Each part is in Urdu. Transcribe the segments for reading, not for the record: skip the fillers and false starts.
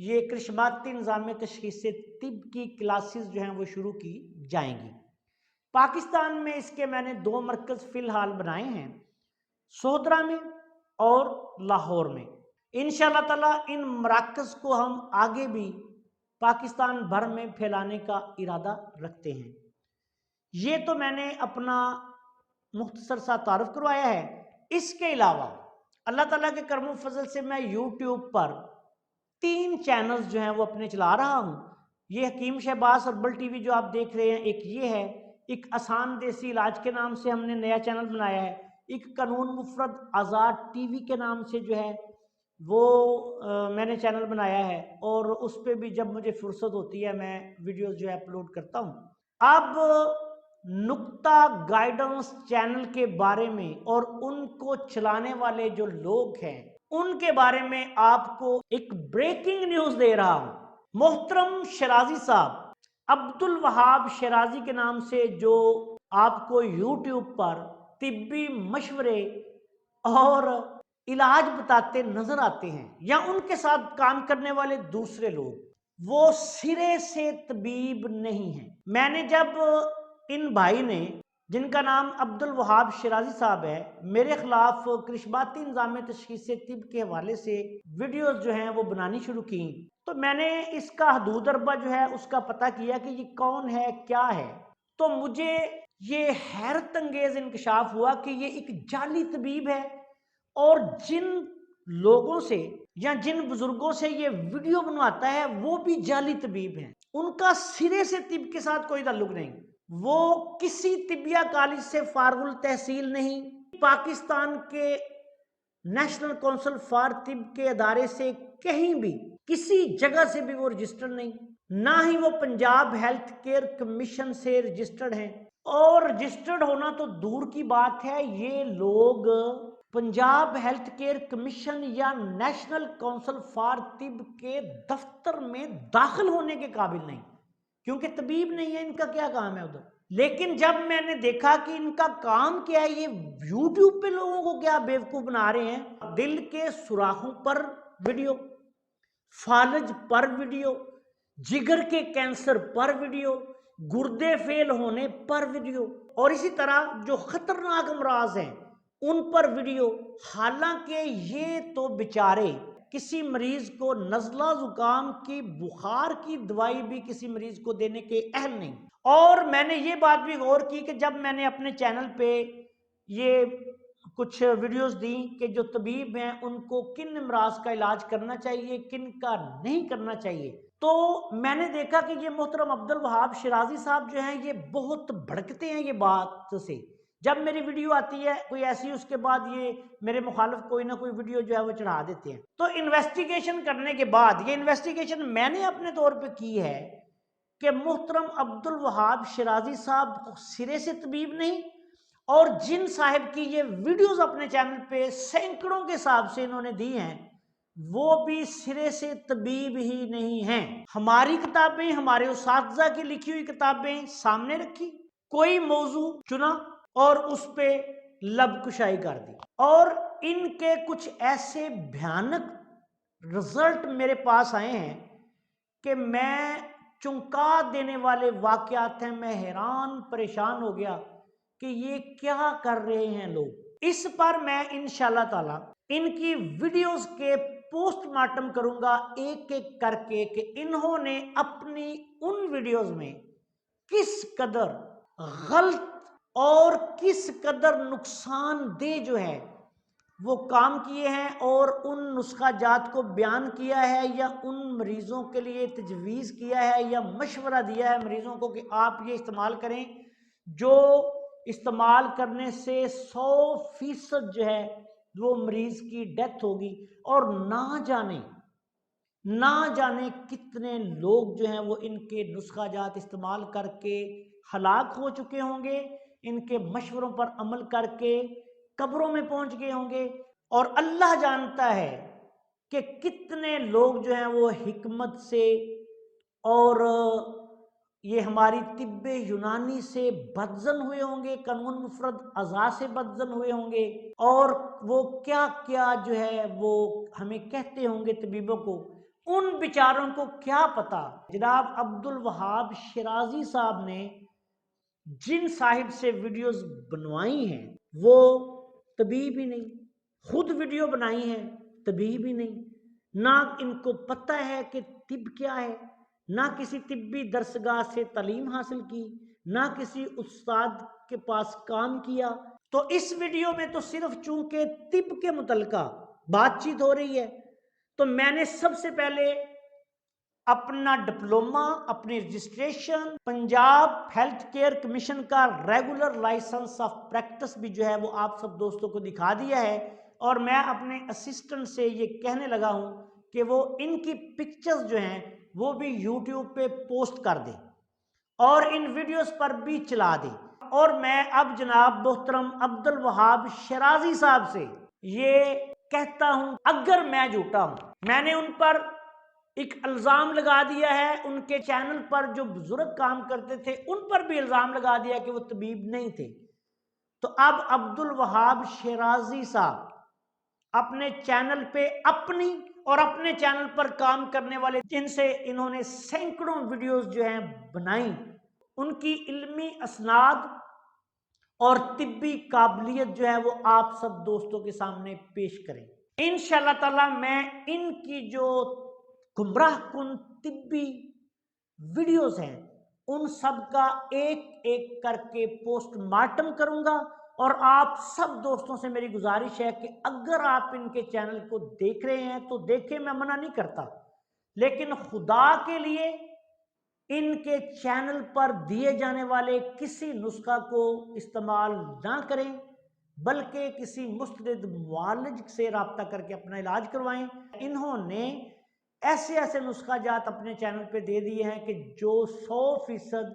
یہ کرشماتی نظام تشخیص طب کی کلاسز جو ہیں وہ شروع کی جائیں گی۔ پاکستان میں اس کے میں نے 2 مرکز فی الحال بنائے ہیں، سودرا میں اور لاہور میں۔ انشاءاللہ تعالیٰ ان مراکز کو ہم آگے بھی پاکستان بھر میں پھیلانے کا ارادہ رکھتے ہیں۔ یہ تو میں نے اپنا مختصر سا تعارف کروایا ہے۔ اس کے علاوہ اللہ تعالیٰ کے کرم و فضل سے میں یوٹیوب پر 3 چینلز جو ہیں وہ اپنے چلا رہا ہوں۔ یہ حکیم شہباز ہربل ٹی وی جو آپ دیکھ رہے ہیں، ایک یہ ہے، ایک آسان دیسی علاج کے نام سے ہم نے نیا چینل بنایا ہے، ایک قانون مفرد آزاد ٹی وی کے نام سے جو ہے وہ میں نے چینل بنایا ہے، اور اس پہ بھی جب مجھے فرصت ہوتی ہے میں ویڈیوز جو ہے اپلوڈ کرتا ہوں۔ اب نقطہ گائیڈنس چینل کے بارے میں اور ان کو چلانے والے جو لوگ ہیں ان کے بارے میں آپ کو ایک بریکنگ نیوز دے رہا ہوں۔ محترم شیرازی صاحب، عبد الوہاب شیرازی کے نام سے، جو آپ کو یوٹیوب پر طبی مشورے اور علاج بتاتے نظر آتے ہیں، یا ان کے ساتھ کام کرنے والے دوسرے لوگ، وہ سرے سے طبیب نہیں ہیں۔ میں نے جب ان بھائی نے، جن کا نام عبد الوہاب شیرازی صاحب ہے، میرے خلاف کرشماتی نظام تشخیص طب کے حوالے سے ویڈیوز جو ہیں وہ بنانی شروع کی، تو میں نے اس کا حدود اربہ جو ہے اس کا پتہ کیا کہ یہ کون ہے، کیا ہے۔ تو مجھے یہ حیرت انگیز انکشاف ہوا کہ یہ ایک جعلی طبیب ہے، اور جن لوگوں سے یا جن بزرگوں سے یہ ویڈیو بنواتا ہے وہ بھی جعلی طبیب ہیں۔ ان کا سرے سے طب کے ساتھ کوئی تعلق نہیں، وہ کسی طبیہ کالج سے فارغ التحصیل نہیں، پاکستان کے نیشنل کونسل فار طب کے ادارے سے کہیں بھی کسی جگہ سے بھی وہ رجسٹرڈ نہیں، نہ ہی وہ پنجاب ہیلتھ کیئر کمیشن سے رجسٹرڈ ہیں، اور رجسٹرڈ ہونا تو دور کی بات ہے، یہ لوگ پنجاب ہیلتھ کیئر کمیشن یا نیشنل کونسل فار طب کے دفتر میں داخل ہونے کے قابل نہیں، کیونکہ طبیب نہیں ہے، ان کا کیا کام ہے ادھر۔ لیکن جب میں نے دیکھا کہ ان کا کام کیا ہے، یہ یوٹیوب پہ لوگوں کو کیا بیوقوف بنا رہے ہیں، دل کے سوراخوں پر ویڈیو، فالج پر ویڈیو، جگر کے کینسر پر ویڈیو، گردے فیل ہونے پر ویڈیو، اور اسی طرح جو خطرناک امراض ہیں ان پر ویڈیو۔ حالانکہ یہ تو بیچارے کسی مریض کو نزلہ زکام کی بخار کی دوائی بھی کسی مریض کو دینے کے اہل نہیں۔ اور میں نے یہ بات بھی غور کی کہ جب میں نے اپنے چینل پہ یہ کچھ ویڈیوز دیں کہ جو طبیب ہیں ان کو کن امراض کا علاج کرنا چاہیے، کن کا نہیں کرنا چاہیے، تو میں نے دیکھا کہ یہ محترم عبد الوہاب شیرازی صاحب جو ہیں یہ بہت بھڑکتے ہیں یہ بات سے۔ جب میری ویڈیو آتی ہے کوئی ایسی، اس کے بعد یہ میرے مخالف کوئی نہ کوئی ویڈیو جو ہے وہ چڑھا دیتے ہیں۔ تو انویسٹیگیشن کرنے کے بعد، یہ انویسٹیگیشن میں نے اپنے طور پہ کی ہے کہ محترم عبد الوہاب شیرازی صاحب سرے سے طبیب نہیں، اور جن صاحب کی یہ ویڈیوز اپنے چینل پہ سینکڑوں کے حساب سے انہوں نے دی ہیں، وہ بھی سرے سے طبیب ہی نہیں ہیں۔ ہماری کتابیں، ہمارے اساتذہ کی لکھی ہوئی کتابیں سامنے رکھی، کوئی موضوع چنا اور اس پہ لب کشائی کر دی، اور ان کے کچھ ایسے بھیانک رزلٹ میرے پاس آئے ہیں کہ میں چونکا دینے والے واقعات ہیں، میں حیران پریشان ہو گیا کہ یہ کیا کر رہے ہیں لوگ۔ اس پر میں انشاءاللہ تعالی ان کی ویڈیوز کے پوسٹ مارٹم کروں گا ایک ایک کر کے کہ انہوں نے اپنی ان ویڈیوز میں کس قدر غلط اور کس قدر نقصان دہ جو ہے وہ کام کیے ہیں، اور ان نسخہ جات کو بیان کیا ہے، یا ان مریضوں کے لیے تجویز کیا ہے، یا مشورہ دیا ہے مریضوں کو کہ آپ یہ استعمال کریں، جو استعمال کرنے سے 100% جو ہے وہ مریض کی ڈیتھ ہوگی، اور نہ جانے کتنے لوگ جو ہیں وہ ان کے نسخہ جات استعمال کر کے ہلاک ہو چکے ہوں گے، ان کے مشوروں پر عمل کر کے قبروں میں پہنچ گئے ہوں گے، اور اللہ جانتا ہے کہ کتنے لوگ جو ہیں وہ حکمت سے اور یہ ہماری طب یونانی سے بدزن ہوئے ہوں گے، قانون مفرد اعضاء سے بدزن ہوئے ہوں گے، اور وہ کیا کیا جو ہے وہ ہمیں کہتے ہوں گے طبیبوں کو، ان بیچاروں کو کیا پتا جناب عبد الوہاب شیرازی صاحب نے جن صاحب سے ویڈیوز بنوائی ہیں وہ طبیب ہی نہیں، خود ویڈیو بنائی ہیں طبیب ہی نہیں، نہ ان کو پتہ ہے کہ طب کیا ہے، نہ کسی طبی درسگاہ سے تعلیم حاصل کی، نہ کسی استاد کے پاس کام کیا۔ تو اس ویڈیو میں تو صرف چونکہ طب کے متعلقہ بات چیت ہو رہی ہے، تو میں نے سب سے پہلے اپنا ڈپلومہ، اپنی registration, Punjab health care commission کا ریگولر لائسنس آف پریکٹس بھی جو ہے وہ آپ سب دوستوں کو دکھا دیا ہے، اور میں اپنے اسسٹنٹ سے یہ کہنے لگا ہوں کہ وہ ان کی پکچرز جو ہیں وہ بھی یوٹیوب پہ پوسٹ کر دیں اور ان ویڈیوز پر بھی چلا دیں۔ اور میں اب جناب محترم عبد الوہاب شیرازی صاحب سے یہ کہتا ہوں، اگر میں جھوٹا ہوں، میں نے ان پر ایک الزام لگا دیا ہے، ان کے چینل پر جو بزرگ کام کرتے تھے ان پر بھی الزام لگا دیا کہ وہ طبیب نہیں تھے، تو اب عبد الوہاب شیرازی صاحب اپنے چینل پہ اپنی اور اپنے چینل پر کام کرنے والے جن سے انہوں نے سینکڑوں ویڈیوز جو ہیں بنائی، ان کی علمی اسناد اور طبی قابلیت جو ہے وہ آپ سب دوستوں کے سامنے پیش کریں۔ انشاءاللہ تعالی میں ان کی جو گمراہ کن طبی ویڈیوز ہیں ان سب کا ایک ایک کر کے پوسٹ مارٹم کروں گا، اور آپ سب دوستوں سے میری گزارش ہے کہ اگر آپ ان کے چینل کو دیکھ رہے ہیں تو دیکھیں، میں منع نہیں کرتا، لیکن خدا کے لیے ان کے چینل پر دیے جانے والے کسی نسخہ کو استعمال نہ کریں، بلکہ کسی مستند معالج سے رابطہ کر کے اپنا علاج کروائیں۔ انہوں نے ایسے نسخہ جات اپنے چینل پہ دے دیے ہیں کہ جو 100%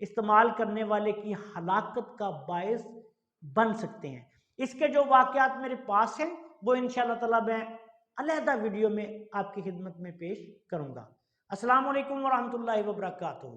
استعمال کرنے والے کی ہلاکت کا باعث بن سکتے ہیں۔ اس کے جو واقعات میرے پاس ہیں وہ انشاءاللہ تعالی میں علیحدہ ویڈیو میں آپ کی خدمت میں پیش کروں گا۔ السلام علیکم ورحمۃ اللہ وبرکاتہ۔